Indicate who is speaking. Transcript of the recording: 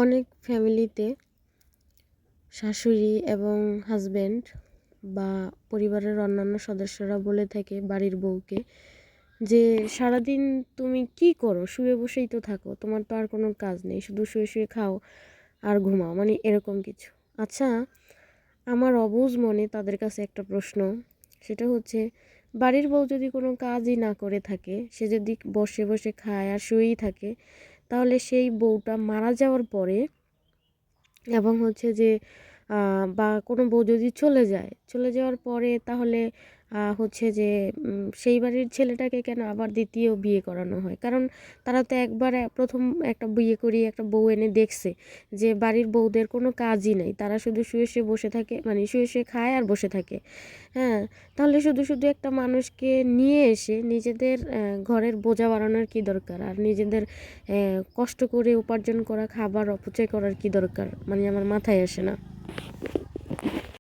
Speaker 1: অনেক ফ্যামিলিতে শাশুড়ি এবং হাজবেন্ড বা পরিবারের অন্যান্য সদস্যরা বলে থাকে বাড়ির বউকে যে সারাদিন তুমি কি করো, শুয়ে বসেই তো থাকো, তোমার তো আর কোনো কাজ নেই, শুধু শুয়ে শুয়ে খাও আর ঘুমাও, মানে এরকম কিছু। আচ্ছা, আমার অবুঝ মনে তাদের কাছে একটা প্রশ্ন, সেটা হচ্ছে বাড়ির বউ যদি কোনো কাজই না করে থাকে, সে যদি বসে বসে খায় আর শুয়েই থাকে, তাহলে সেই বউটা মারা যাওয়ার পরে এবং হচ্ছে যে বা কোনো বউ যদি চলে যাওয়ার পরে তাহলে হচ্ছে যে সেই বাড়ির ছেলেটাকে কেন আবার দ্বিতীয় বিয়ে করানো হয়? কারণ তারা তো একবার প্রথম একটা বিয়ে করিয়ে একটা বউ এনে দেখছে যে বাড়ির বউদের কোনো কাজই নেই, তারা শুধু শুয়ে শুয়ে বসে থাকে, মানে শুয়ে শুয়ে খায় আর বসে থাকে। হ্যাঁ, তাহলে শুধু শুধু একটা মানুষকে নিয়ে এসে নিজেদের ঘরের বোঝা বাড়ানোর কী দরকার? আর নিজেদের কষ্ট করে উপার্জন করা খাবার অপচয় করার কী দরকার? মানে আমার মাথায় আসে না।